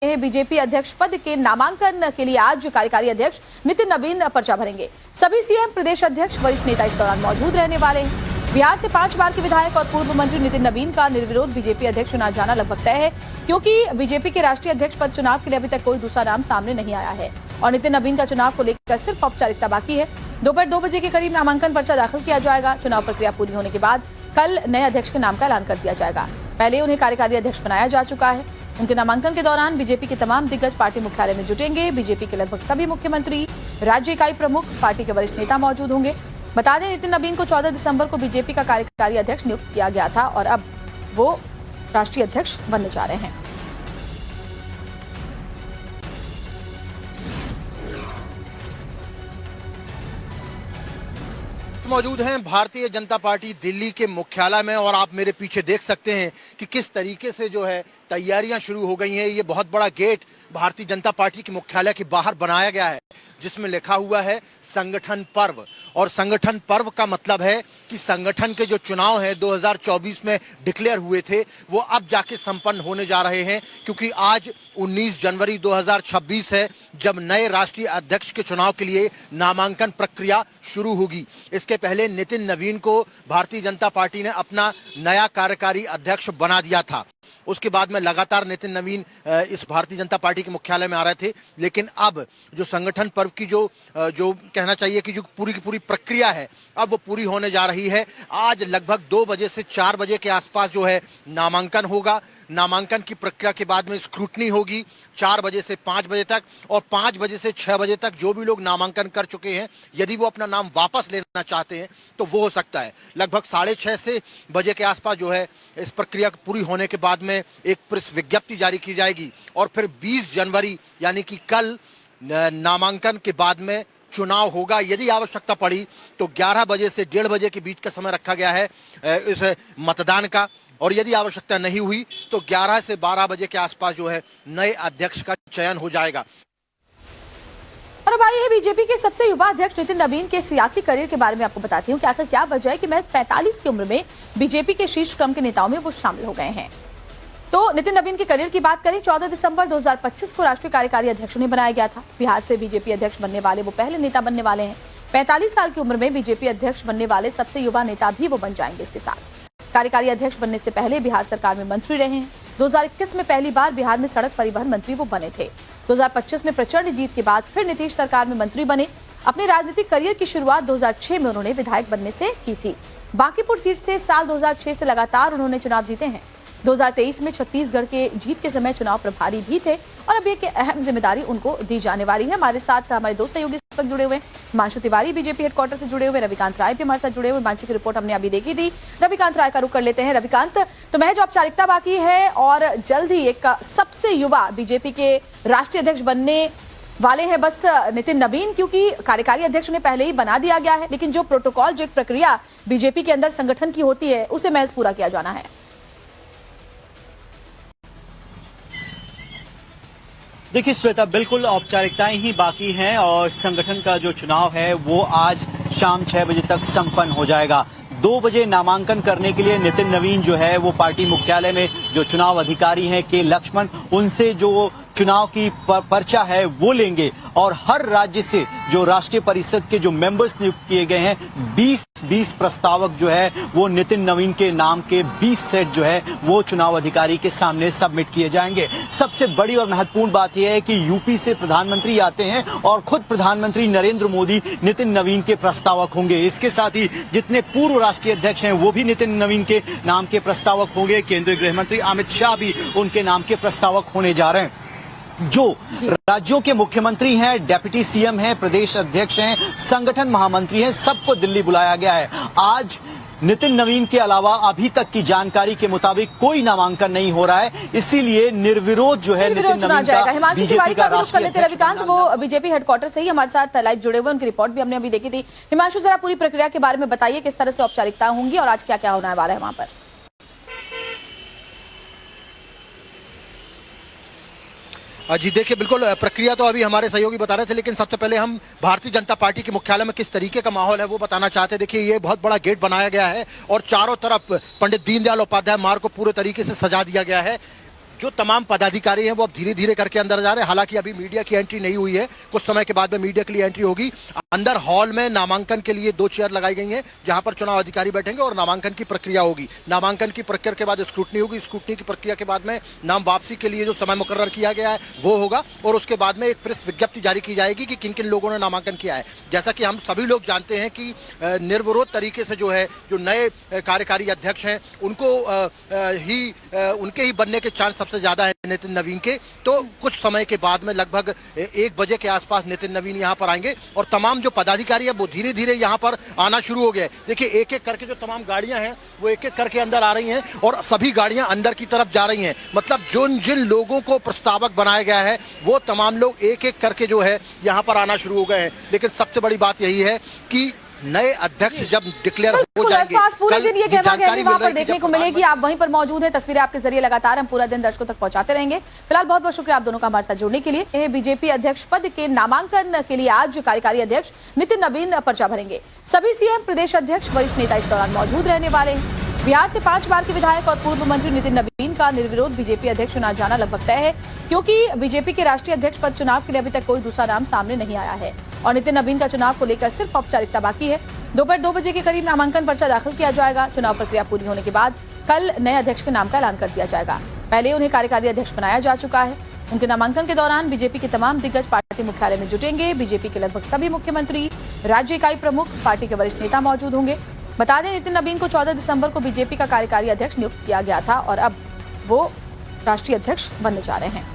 BJP अध्यक्ष पद के नामांकन के लिए आज कार्यकारी अध्यक्ष नितिन नवीन पर्चा भरेंगे। सभी सीएम, प्रदेश अध्यक्ष, वरिष्ठ नेता इस दौरान मौजूद रहने वाले हैं। बिहार से 5 बार के विधायक और पूर्व मंत्री नितिन नवीन का निर्विरोध बीजेपी अध्यक्ष चुना जाना लगभग तय है, क्योंकि बीजेपी के राष्ट्रीय अध्यक्ष पद चुनाव के लिए अभी तक कोई दूसरा नाम सामने नहीं आया है और नितिन नवीन का चुनाव को लेकर सिर्फ औपचारिकता बाकी है। दोपहर 2 बजे के करीब नामांकन पर्चा दाखिल किया जाएगा। चुनाव प्रक्रिया पूरी होने के बाद कल नए अध्यक्ष के नाम का ऐलान कर दिया जाएगा। पहले उन्हें कार्यकारी अध्यक्ष बनाया जा चुका है। उनके नामांकन के दौरान बीजेपी के तमाम दिग्गज पार्टी मुख्यालय में जुटेंगे। बीजेपी के लगभग सभी मुख्यमंत्री, राज्य इकाई प्रमुख, पार्टी के वरिष्ठ नेता मौजूद होंगे। बता दें, नितिन नवीन को 14 दिसंबर को बीजेपी का कार्यकारी अध्यक्ष नियुक्त किया गया था और अब वो राष्ट्रीय अध्यक्ष बनने जा रहे हैं। मौजूद हैं भारतीय जनता पार्टी दिल्ली के मुख्यालय में और आप मेरे पीछे देख सकते हैं कि किस तरीके से जो है तैयारियां शुरू हो गई हैं। ये बहुत बड़ा गेट भारतीय जनता पार्टी के मुख्यालय के बाहर बनाया गया है, जिसमें लिखा हुआ है संगठन पर्व। और संगठन पर्व का मतलब है कि संगठन के जो चुनाव हैं 2024 में डिक्लेयर हुए थे वो अब जाके संपन्न होने जा रहे हैं, क्योंकि आज 19 जनवरी 2026 है जब नए राष्ट्रीय अध्यक्ष के चुनाव के लिए नामांकन प्रक्रिया शुरू होगी। इसके पहले नितिन नवीन को भारतीय जनता पार्टी ने अपना नया कार्यकारी अध्यक्ष बना दिया था। उसके बाद में लगातार नितिन नवीन इस भारतीय जनता पार्टी के मुख्यालय में आ रहे थे, लेकिन अब जो संगठन पर्व की जो कहना चाहिए कि जो पूरी की पूरी प्रक्रिया है अब वो पूरी होने जा रही है। आज लगभग 2 बजे से 4 बजे के आसपास जो है नामांकन होगा। नामांकन की प्रक्रिया के बाद में स्क्रूटनी होगी 4 बजे से 5 बजे तक, और 5 बजे से 6 बजे तक जो भी लोग नामांकन कर चुके हैं यदि वो अपना नाम वापस लेना चाहते हैं तो वो हो सकता है। लगभग 6:30 बजे के आसपास जो है इस प्रक्रिया पूरी होने के बाद में एक प्रेस विज्ञप्ति जारी की जाएगी और फिर 20 जनवरी यानी कि कल नामांकन के बाद में चुनाव होगा। यदि आवश्यकता पड़ी तो 11 बजे से 1:30 बजे के बीच का समय रखा गया है इस मतदान का, और यदि आवश्यकता नहीं हुई तो 11 से 12 बजे के आसपास जो है नए अध्यक्ष का चयन हो जाएगा। और अब आई है बीजेपी के सबसे युवा अध्यक्ष नितिन नवीन के सियासी करियर के बारे में आपको बताती हूँ कि आखिर क्या वजह है कि महज 45 की उम्र में बीजेपी के शीर्ष क्रम के नेताओं में वो शामिल हो गए हैं। तो नितिन नवीन के करियर की बात करें, 14 दिसंबर 2025 को राष्ट्रीय कार्यकारी अध्यक्ष उन्हें बनाया गया था। बिहार से बीजेपी अध्यक्ष बनने वाले वो पहले नेता बनने वाले हैं। 45 साल की उम्र में बीजेपी अध्यक्ष बनने वाले सबसे युवा नेता भी वो बन जाएंगे। इसके साथ कार्यकारी अध्यक्ष बनने से पहले बिहार सरकार में मंत्री रहे हैं। 2021 में पहली बार बिहार में सड़क परिवहन मंत्री वो बने थे। 2025 में प्रचंड जीत के बाद फिर नीतीश सरकार में मंत्री बने। अपने राजनीतिक करियर की शुरुआत 2006 में उन्होंने विधायक बनने से की थी। बांकीपुर सीट से साल 2006 से लगातार उन्होंने चुनाव जीते हैं। 2023 में छत्तीसगढ़ के जीत के समय चुनाव प्रभारी भी थे और अब एक अहम जिम्मेदारी उनको दी जाने वाली है। हमारे साथ हमारे 2 सहयोगी इस वक्त जुड़े हुए हैं। हिमांशु तिवारी बीजेपी हेडक्वार्टर से जुड़े हुए, रविकांत राय भी हमारे साथ जुड़े हुए। हिमांशु की रिपोर्ट हमने अभी देखी थी। रविकांत राय का रुख कर लेते हैं। रविकांत, तो महज औपचारिकता बाकी है और जल्द ही एक सबसे युवा बीजेपी के राष्ट्रीय अध्यक्ष बनने वाले हैं बस नितिन नवीन, क्योंकि कार्यकारी अध्यक्ष ने पहले ही बना दिया गया है, लेकिन जो प्रोटोकॉल, जो एक प्रक्रिया बीजेपी के अंदर संगठन की होती है उसे महज पूरा किया जाना है। देखिए श्वेता, बिल्कुल औपचारिकताएं ही बाकी हैं और संगठन का जो चुनाव है वो आज शाम 6 बजे तक संपन्न हो जाएगा। 2 बजे नामांकन करने के लिए नितिन नवीन जो है वो पार्टी मुख्यालय में जो चुनाव अधिकारी हैं के लक्ष्मण, उनसे जो चुनाव की पर्चा है वो लेंगे और हर राज्य से जो राष्ट्रीय परिषद के जो मेंबर्स नियुक्त किए गए हैं 20 प्रस्तावक जो है वो नितिन नवीन के नाम के 20 सेट जो है वो चुनाव अधिकारी के सामने सबमिट किए जाएंगे। सबसे बड़ी और महत्वपूर्ण बात यह है कि यूपी से प्रधानमंत्री आते हैं और खुद प्रधानमंत्री नरेंद्र मोदी नितिन नवीन के प्रस्तावक होंगे। इसके साथ ही जितने पूर्व राष्ट्रीय अध्यक्ष हैं वो भी नितिन नवीन के नाम के प्रस्तावक होंगे। केंद्रीय गृह मंत्री अमित शाह भी उनके नाम के प्रस्तावक होने जा रहे हैं। जो राज्यों के मुख्यमंत्री हैं, डिप्टी सीएम हैं, प्रदेश अध्यक्ष हैं, संगठन महामंत्री हैं, सबको दिल्ली बुलाया गया है। आज नितिन नवीन के अलावा अभी तक की जानकारी के मुताबिक कोई नामांकन नहीं हो रहा है, इसीलिए निर्विरोध जो है नितिन नवीन का बीजेपी का राष्ट्रीय अध्यक्ष। रविकांत, वो बीजेपी हेडक्वार्टर से ही हमारे साथ लाइव जुड़े हुए, उनकी रिपोर्ट भी हमने अभी देखी थी। हिमांशु, जरा पूरी प्रक्रिया के बारे में बताइए, किस तरह से औपचारिकता होंगी और आज क्या क्या होने वाला है वहां पर? जी देखिए, बिल्कुल प्रक्रिया तो अभी हमारे सहयोगी बता रहे थे, लेकिन सबसे पहले हम भारतीय जनता पार्टी के मुख्यालय में किस तरीके का माहौल है वो बताना चाहते हैं। देखिए, ये बहुत बड़ा गेट बनाया गया है और चारों तरफ पंडित दीनदयाल उपाध्याय मार्ग को पूरे तरीके से सजा दिया गया है। जो तमाम पदाधिकारी हैं वो अब धीरे धीरे करके अंदर जा रहे हैं। हालांकि अभी मीडिया की एंट्री नहीं हुई है, कुछ समय के बाद में मीडिया के लिए एंट्री होगी। अंदर हॉल में नामांकन के लिए 2 चेयर लगाई गई हैं जहां पर चुनाव अधिकारी बैठेंगे और नामांकन की प्रक्रिया होगी। नामांकन की प्रक्रिया के बाद स्क्रूटनी होगी, स्क्रूटनी की प्रक्रिया के बाद में नाम वापसी के लिए जो समय मुकर्रर किया गया है वो होगा और उसके बाद में एक प्रेस विज्ञप्ति जारी की जाएगी कि किन किन लोगों ने नामांकन किया है। जैसा कि हम सभी लोग जानते हैं कि निर्विरोध तरीके से जो है जो नए कार्यकारी अध्यक्ष हैं उनको उनके ही बनने के चांस सबसे ज्यादा है नितिन नवीन के। तो कुछ समय के बाद में लगभग 1 बजे के आसपास नितिन नवीन यहां पर आएंगे और तमाम जो पदाधिकारी है वो धीरे धीरे यहां पर आना शुरू हो गए। देखिए एक एक करके जो तमाम गाड़ियां हैं वो एक एक करके अंदर आ रही हैं और सभी गाड़ियां अंदर की तरफ जा रही हैं। मतलब जिन लोगों को प्रस्तावक बनाया गया है वो तमाम लोग एक एक करके जो है यहां पर आना शुरू हो गए हैं। लेकिन सबसे बड़ी बात यही है कि नए अध्यक्ष जब डिक्लेयर हो जाएंगे, पूरे दिन ये गहमा-गहमी वहां पर देखने को मिलेगी। आप वहीं पर मौजूद हैं, तस्वीरें आपके जरिए लगातार हम पूरा दिन दर्शकों तक पहुंचाते रहेंगे। फिलहाल बहुत बहुत शुक्रिया आप दोनों का हमारे साथ जुड़ने के लिए। बीजेपी अध्यक्ष पद के नामांकन के लिए आज कार्यकारी अध्यक्ष नितिन नवीन पर्चा भरेंगे। सभी सीएम, प्रदेश अध्यक्ष, वरिष्ठ नेता इस दौरान मौजूद रहने वाले हैं। बिहार से 5 बार के विधायक और पूर्व मंत्री नितिन नवीन का निर्विरोध बीजेपी अध्यक्ष चुना जाना लगभग तय है, क्योंकि बीजेपी के राष्ट्रीय अध्यक्ष पद चुनाव के लिए अभी तक कोई दूसरा नाम सामने नहीं आया है और नितिन नवीन का चुनाव को लेकर सिर्फ औपचारिकता बाकी है। दोपहर 2 बजे के करीब नामांकन पर्चा दाखिल किया जाएगा। चुनाव प्रक्रिया पूरी होने के बाद कल नए अध्यक्ष के नाम का ऐलान कर दिया जाएगा। पहले उन्हें कार्यकारी अध्यक्ष बनाया जा चुका है। उनके नामांकन के दौरान बीजेपी के तमाम दिग्गज पार्टी मुख्यालय में जुटेंगे। बीजेपी के लगभग सभी मुख्यमंत्री, राज्य इकाई प्रमुख, पार्टी के वरिष्ठ नेता मौजूद होंगे। बता दें नितिन नवीन को 14 दिसंबर को बीजेपी का कार्यकारी अध्यक्ष नियुक्त किया गया था और अब वो राष्ट्रीय अध्यक्ष बनने जा रहे हैं।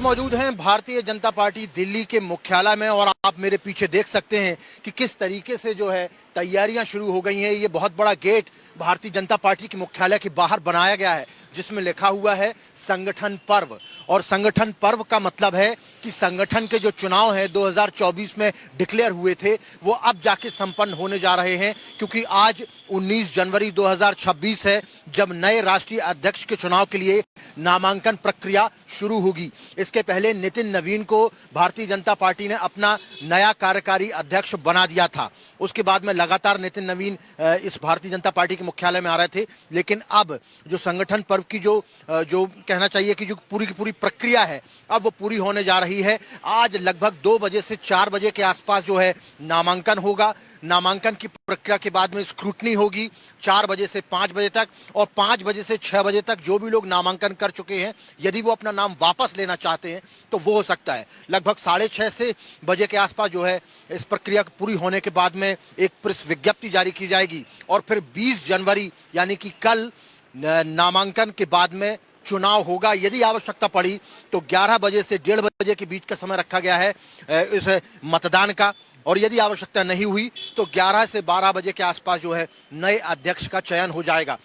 मौजूद हैं भारतीय जनता पार्टी दिल्ली के मुख्यालय में और आप मेरे पीछे देख सकते हैं कि किस तरीके से जो है तैयारियां शुरू हो गई हैं। ये बहुत बड़ा गेट भारतीय जनता पार्टी के मुख्यालय के बाहर बनाया गया है जिसमें लिखा हुआ है संगठन पर्व। और संगठन पर्व का मतलब है कि संगठन के जो चुनाव है 2024 में डिक्लेयर हुए थे वो अब जाके संपन्न होने जा रहे हैं, क्योंकि आज 19 जनवरी 2026 है जब नए राष्ट्रीय अध्यक्ष के चुनाव के लिए नामांकन प्रक्रिया शुरू होगी। इसके पहले नितिन नवीन को भारतीय जनता पार्टी ने अपना नया कार्यकारी अध्यक्ष बना दिया था। उसके बाद में लगातार नितिन नवीन इस भारतीय जनता पार्टी के मुख्यालय में आ रहे थे। लेकिन अब जो संगठन पर्व की जो कहना चाहिए कि जो पूरी की पूरी प्रक्रिया है अब वो पूरी होने जा रही है। आज लगभग 2 बजे से 4 बजे के आसपास जो है नामांकन होगा। नामांकन की प्रक्रिया के बाद में स्क्रूटनी होगी 4 बजे से 5 बजे तक और 5 बजे से 6 बजे तक जो भी लोग नामांकन कर चुके हैं यदि वो अपना नाम वापस लेना चाहते हैं तो वो हो सकता है। लगभग 6:30 से बजे के आसपास जो है इस प्रक्रिया पूरी होने के बाद में एक प्रेस विज्ञप्ति जारी की जाएगी और फिर 20 जनवरी यानी कि कल नामांकन के बाद में चुनाव होगा। यदि आवश्यकता पड़ी तो 11 बजे से 1:30 बजे के बीच का समय रखा गया है इस मतदान का, और यदि आवश्यकता नहीं हुई तो 11 से 12 बजे के आसपास जो है नए अध्यक्ष का चयन हो जाएगा।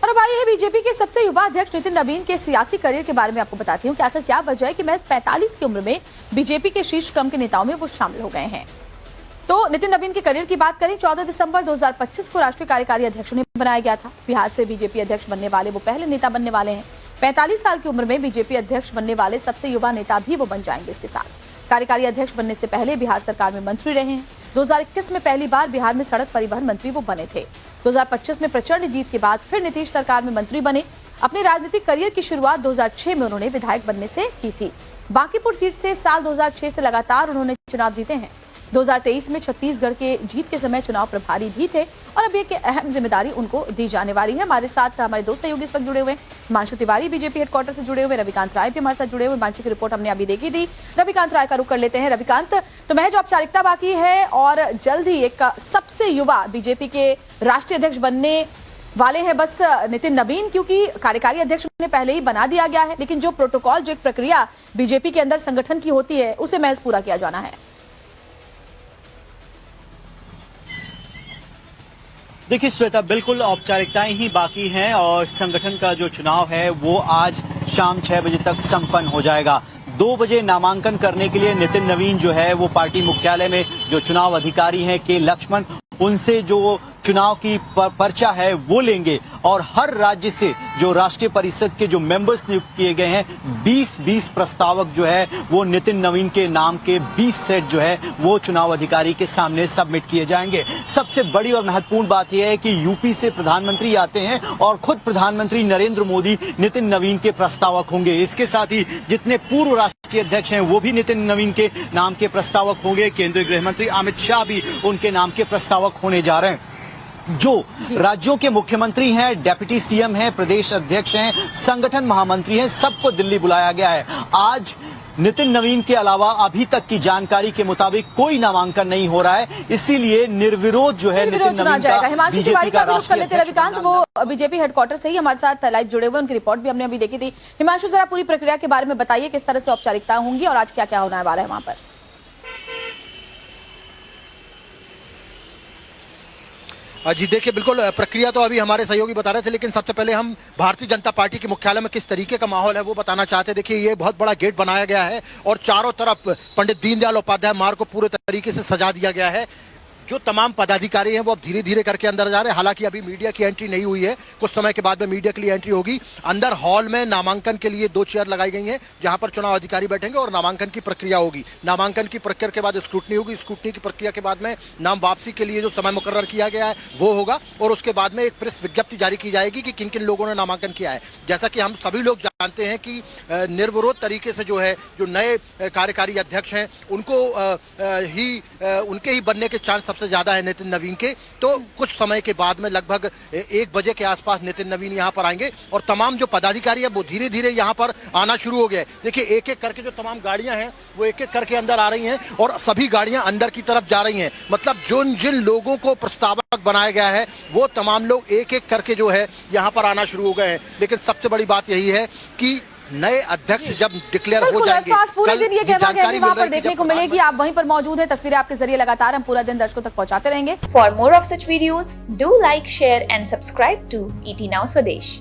और अब आइए बीजेपी के सबसे युवा अध्यक्ष नितिन नवीन के सियासी करियर के बारे में आपको बताती हूँ कि आखिर क्या वजह है कि महज 45 की उम्र में बीजेपी के शीर्ष क्रम के नेताओं में वो शामिल हो गए हैं। तो नितिन नवीन के करियर की बात करें, 14 दिसंबर 2025 को राष्ट्रीय कार्यकारी अध्यक्ष उन्हें बनाया गया था। बिहार से बीजेपी अध्यक्ष बनने वाले वो पहले नेता बनने वाले हैं। 45 साल की उम्र में बीजेपी अध्यक्ष बनने वाले सबसे युवा नेता भी वो बन जाएंगे। इसके साथ कार्यकारी अध्यक्ष बनने से पहले बिहार सरकार में मंत्री रहे हैं। 2021 में पहली बार बिहार में सड़क परिवहन मंत्री वो बने थे। 2025 में प्रचंड जीत के बाद फिर नीतीश सरकार में मंत्री बने। अपने राजनीतिक करियर की शुरुआत 2006 में उन्होंने विधायक बनने से की थी। बांकीपुर सीट से साल 2006 से लगातार उन्होंने चुनाव जीते हैं। 2023 में छत्तीसगढ़ के जीत के समय चुनाव प्रभारी भी थे और अब एक अहम जिम्मेदारी उनको दी जाने वाली है। हमारे साथ हमारे 2 सहयोगी इस वक्त जुड़े हुए हैं। हिमांशु तिवारी बीजेपी हेडक्वार्टर से जुड़े हुए, रविकांत राय भी हमारे साथ जुड़े हुए। हिमांशु की रिपोर्ट हमने अभी देखी थी। रविकांत राय का रुख कर लेते हैं। रविकांत, तो महज औपचारिकता बाकी है और जल्द ही एक सबसे युवा बीजेपी के राष्ट्रीय अध्यक्ष बनने वाले हैं बस नितिन नवीन, क्योंकि कार्यकारी अध्यक्ष ने पहले ही बना दिया गया है। लेकिन जो प्रोटोकॉल, जो एक प्रक्रिया बीजेपी के अंदर संगठन की होती है उसे महज पूरा किया जाना है। देखिए श्वेता, बिल्कुल औपचारिकताएं ही बाकी हैं और संगठन का जो चुनाव है वो आज शाम 6 बजे तक संपन्न हो जाएगा। 2 बजे नामांकन करने के लिए नितिन नवीन जो है वो पार्टी मुख्यालय में जो चुनाव अधिकारी हैं के लक्ष्मण, उनसे जो चुनाव की पर्चा है वो लेंगे और हर राज्य से जो राष्ट्रीय परिषद के जो मेंबर्स नियुक्त किए गए हैं 20-20 प्रस्तावक जो है वो नितिन नवीन के नाम के 20 सेट जो है वो चुनाव अधिकारी के सामने सबमिट किए जाएंगे। सबसे बड़ी और महत्वपूर्ण बात यह है कि यूपी से प्रधानमंत्री आते हैं और खुद प्रधानमंत्री नरेंद्र मोदी नितिन नवीन के प्रस्तावक होंगे। इसके साथ ही जितने पूर्व राष्ट्रीय अध्यक्ष हैं वो भी नितिन नवीन के नाम के प्रस्तावक होंगे। केंद्रीय गृह मंत्री अमित शाह भी उनके नाम के प्रस्तावक होने जा रहे हैं। जो राज्यों के मुख्यमंत्री हैं, डेप्यूटी सीएम हैं, प्रदेश अध्यक्ष हैं, संगठन महामंत्री हैं, सबको दिल्ली बुलाया गया है। आज नितिन नवीन के अलावा अभी तक की जानकारी के मुताबिक कोई नामांकन नहीं हो रहा है, इसीलिए निर्विरोध जो है नितिन नवीन का हिमांशु तिवारी का रुख कर लेते रविकांत, वो बीजेपी हेडक्वार्टर से ही हमारे साथ लाइव जुड़े हुए, उनकी रिपोर्ट भी हमने अभी देखी थी। हिमांशु, जरा पूरी प्रक्रिया के बारे में बताइए, किस तरह से औपचारिकता होंगी और आज क्या क्या होने वाला है वहां पर? जी देखिए, बिल्कुल प्रक्रिया तो अभी हमारे सहयोगी बता रहे थे, लेकिन सबसे पहले हम भारतीय जनता पार्टी के मुख्यालय में किस तरीके का माहौल है वो बताना चाहते हैं। देखिए, ये बहुत बड़ा गेट बनाया गया है और चारों तरफ पंडित दीनदयाल उपाध्याय मार्ग को पूरे तरीके से सजा दिया गया है। जो तमाम पदाधिकारी हैं वो अब धीरे धीरे करके अंदर जा रहे हैं। हालांकि अभी मीडिया की एंट्री नहीं हुई है, कुछ समय के बाद में मीडिया के लिए एंट्री होगी। अंदर हॉल में नामांकन के लिए 2 चेयर लगाई गई हैं, जहां पर चुनाव अधिकारी बैठेंगे और नामांकन की प्रक्रिया होगी। नामांकन की प्रक्रिया के बाद स्क्रूटनी होगी, स्क्रूटनी की प्रक्रिया के बाद में नाम वापसी के लिए जो समय मुकर्रर किया गया है वो होगा और उसके बाद में एक प्रेस विज्ञप्ति जारी की जाएगी कि किन किन लोगों ने नामांकन किया है। जैसा कि हम सभी लोग जानते हैं कि निर्विरोध तरीके से जो है जो नए कार्यकारी अध्यक्ष हैं उनको उनके ही बनने के चांस सबसे ज्यादा है नितिन नवीन के। तो कुछ समय के बाद में लगभग 1 बजे के आसपास नितिन नवीन यहां पर आएंगे और तमाम जो पदाधिकारी हैं वो धीरे धीरे यहां पर आना शुरू हो गए। देखिए, एक एक करके जो तमाम गाड़ियां हैं वो एक एक करके अंदर आ रही हैं और सभी गाड़ियां अंदर की तरफ जा रही हैं। मतलब जिन लोगों को प्रस्तावक बनाया गया है वो तमाम लोग एक एक करके जो है यहां पर आना शुरू हो गए हैं। लेकिन सबसे बड़ी बात यही है कि नए अध्यक्ष जब डिक्लेयर हो जाएंगे, पूरे दिन ये जानकारी वहां पर देखने को मिलेगी। आप वहीं पर मौजूद हैं, तस्वीरें आपके जरिए लगातार हम पूरा दिन दर्शकों तक पहुंचाते रहेंगे। For more of such videos do like, share and subscribe to ET Now Swadesh।